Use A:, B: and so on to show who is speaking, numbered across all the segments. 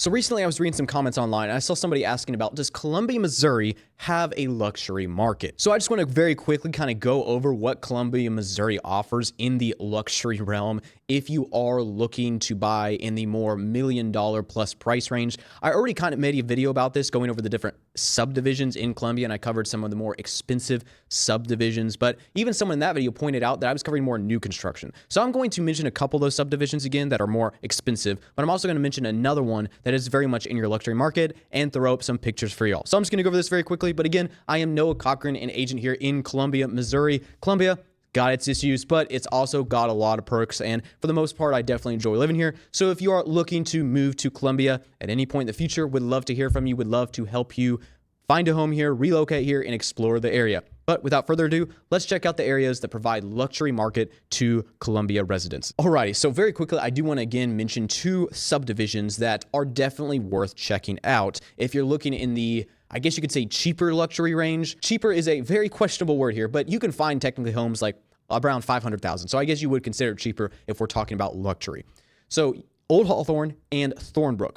A: So recently I was reading some comments online and I saw somebody asking about, does Columbia, Missouri have a luxury market? So I just want to very quickly kind of go over what Columbia, Missouri offers in the luxury realm if you are looking to buy in the more $1 million plus price range. I already kind of made a video about this going over the different subdivisions in Columbia, and I covered some of the more expensive subdivisions, but even someone in that video pointed out that I was covering more new construction. So I'm going to mention a couple of those subdivisions again that are more expensive, but I'm also going to mention another one that is very much in your luxury market and throw up some pictures for y'all. So I'm just going to go over this very quickly, but again, I am Noah Cochran, an agent here in Columbia, Missouri. Columbia got its issues, but it's also got a lot of perks, and for the most part, I definitely enjoy living here. So if you are looking to move to Columbia at any point in the future, would love to hear from you, would love to help you find a home here, relocate here, and explore the area. But without further ado, let's check out the areas that provide luxury market to Columbia residents. Alrighty, so very quickly, I do want to again mention two subdivisions that are definitely worth checking out if you're looking in the, I guess you could say, cheaper luxury range. Cheaper is a very questionable word here, but you can find technically homes like around $500,000. So I guess you would consider it cheaper if we're talking about luxury. So Old Hawthorne and Thornbrook.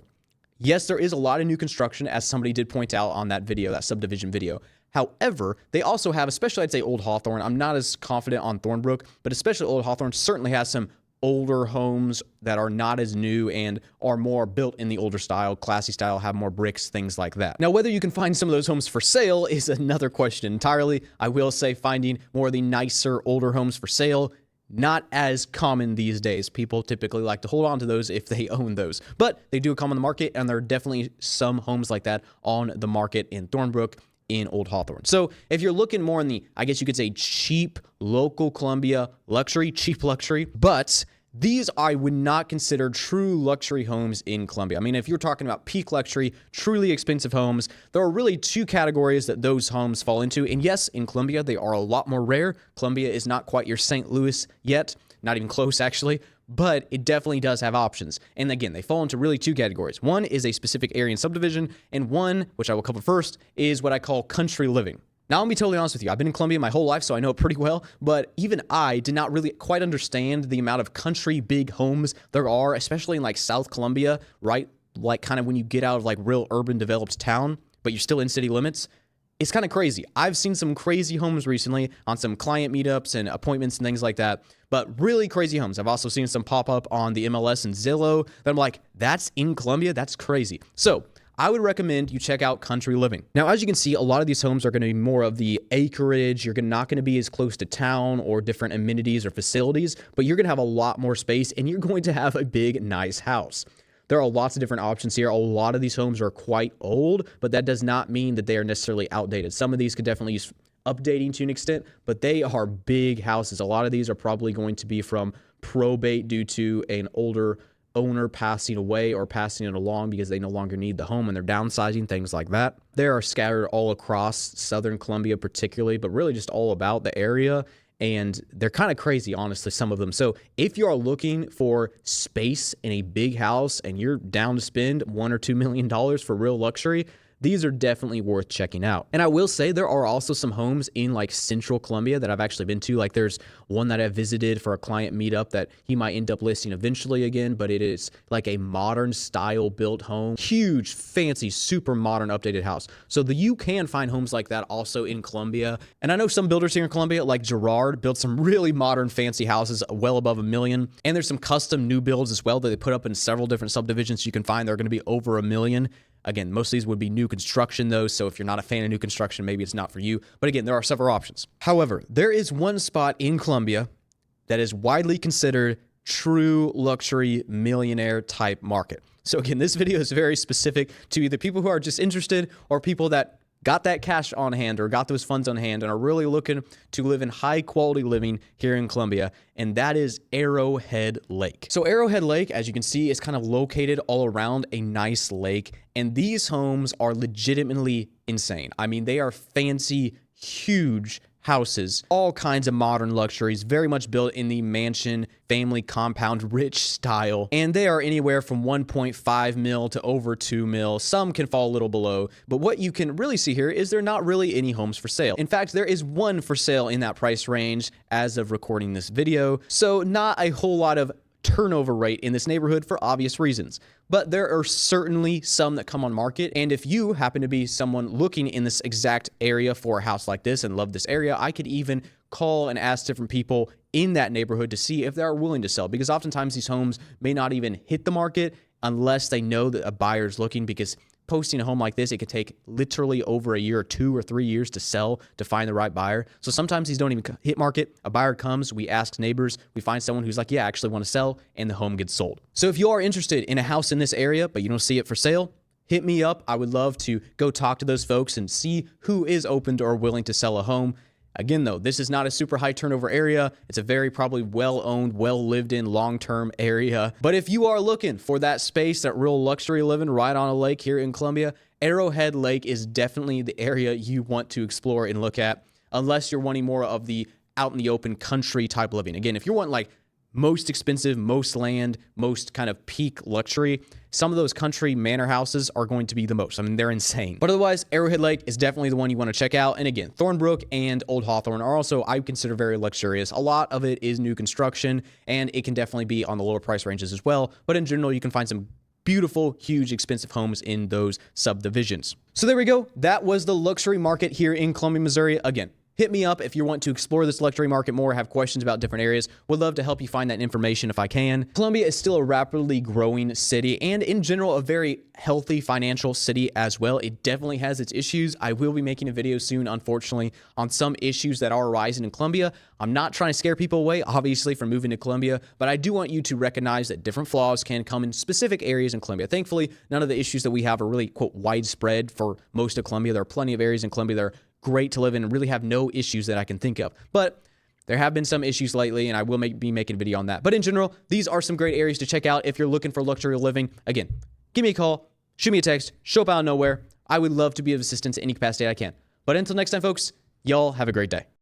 A: Yes, there is a lot of new construction, as somebody did point out on that video, that subdivision video. However, they also have, especially I'd say Old Hawthorne, I'm not as confident on Thornbrook, but especially Old Hawthorne certainly has some older homes that are not as new and are more built in the older style, classy style, have more bricks, things like that. Now, whether you can find some of those homes for sale is another question entirely. I will say finding more of the nicer, older homes for sale, not as common these days. People typically like to hold on to those if they own those, but they do come on the market, and there are definitely some homes like that on the market in Thornbrook, in Old Hawthorne. So if you're looking more in the, I guess you could say, cheap local Columbia luxury, cheap luxury, but these I would not consider true luxury homes in Columbia. I mean, if you're talking about peak luxury, truly expensive homes, there are really two categories that those homes fall into. And yes, in Columbia, they are a lot more rare. Columbia is not quite your St. Louis yet, not even close actually, but it definitely does have options. And again, they fall into really two categories. One is a specific area and subdivision, and one, which I will cover first, is what I call country living. Now, I'll be totally honest with you. I've been in Columbia my whole life, so I know it pretty well, but even I did not really quite understand the amount of country big homes there are, especially in like South Columbia, right? Like kind of when you get out of like real urban developed town, but you're still in city limits. It's kind of crazy. I've seen some crazy homes recently on some client meetups and appointments and things like that, but really crazy homes. I've also seen some pop up on the MLS and Zillow that I'm like, that's in Columbia? That's crazy. So I would recommend you check out country living. Now, as you can see, a lot of these homes are going to be more of the acreage. You're not going to be as close to town or different amenities or facilities, but you're going to have a lot more space, and you're going to have a big, nice house. There are lots of different options here. A lot of these homes are quite old, but that does not mean that they are necessarily outdated. Some of these could definitely use updating to an extent, but they are big houses. A lot of these are probably going to be from probate due to an older owner passing away or passing it along because they no longer need the home and they're downsizing, things like that. They are scattered all across Southern Columbia particularly, but really just all about the area. And they're kind of crazy, honestly, some of them. So if you are looking for space in a big house and you're down to spend $1 or $2 million for real luxury, these are definitely worth checking out. And I will say there are also some homes in like central Columbia that I've actually been to. Like there's one that I visited for a client meetup that he might end up listing eventually again, but it is like a modern style built home, huge, fancy, super modern updated house. So you can find homes like that also in Columbia. And I know some builders here in Columbia, like Gerard, built some really modern, fancy houses well above $1 million. And there's some custom new builds as well that they put up in several different subdivisions you can find. They're going to be over $1 million. Again, most of these would be new construction though, so if you're not a fan of new construction, maybe it's not for you. But again, there are several options. However, there is one spot in Columbia that is widely considered true luxury millionaire type market. So again, this video is very specific to either people who are just interested or people that got that cash on hand or got those funds on hand and are really looking to live in high quality living here in Columbia, and that is Arrowhead Lake. So Arrowhead Lake, as you can see, is kind of located all around a nice lake, and these homes are legitimately insane. I mean, they are fancy, huge houses, all kinds of modern luxuries, very much built in the mansion, family compound, rich style. And they are anywhere from 1.5 mil to over 2 mil. Some can fall a little below, but what you can really see here is there are not really any homes for sale. In fact, there is one for sale in that price range as of recording this video. So not a whole lot of turnover rate in this neighborhood for obvious reasons. But there are certainly some that come on market. And if you happen to be someone looking in this exact area for a house like this and love this area, I could even call and ask different people in that neighborhood to see if they're willing to sell, because oftentimes these homes may not even hit the market unless they know that a buyer is looking, because posting a home like this, it could take literally over a year or 2 or 3 years to sell to find the right buyer. So sometimes these don't even hit market. A buyer comes, we ask neighbors, we find someone who's like, yeah, I actually want to sell, and the home gets sold. So if you are interested in a house in this area, but you don't see it for sale, hit me up. I would love to go talk to those folks and see who is open to or willing to sell a home. Again, though, this is not a super high turnover area. It's a very probably well-owned, well-lived-in, long-term area. But if you are looking for that space, that real luxury living right on a lake here in Columbia, Arrowhead Lake is definitely the area you want to explore and look at, unless you're wanting more of the out in the open country type living. Again, if you're wanting like most expensive, most land, most kind of peak luxury, some of those country manor houses are going to be the most. I mean, they're insane. But otherwise, Arrowhead Lake is definitely the one you want to check out. And again, Thornbrook and Old Hawthorne are also, I would consider, very luxurious. A lot of it is new construction, and it can definitely be on the lower price ranges as well. But in general, you can find some beautiful, huge, expensive homes in those subdivisions. So there we go. That was the luxury market here in Columbia, Missouri. Again, hit me up if you want to explore this luxury market more, have questions about different areas. Would love to help you find that information if I can. Columbia is still a rapidly growing city, and in general, a very healthy financial city as well. It definitely has its issues. I will be making a video soon, unfortunately, on some issues that are arising in Columbia. I'm not trying to scare people away, obviously, from moving to Columbia, but I do want you to recognize that different flaws can come in specific areas in Columbia. Thankfully, none of the issues that we have are really, quote, widespread for most of Columbia. There are plenty of areas in Columbia that are great to live in and really have no issues that I can think of. But there have been some issues lately, and I will be making a video on that. But in general, these are some great areas to check out if you're looking for luxury living. Again, give me a call, shoot me a text, show up out of nowhere. I would love to be of assistance in any capacity I can. But until next time, folks, y'all have a great day.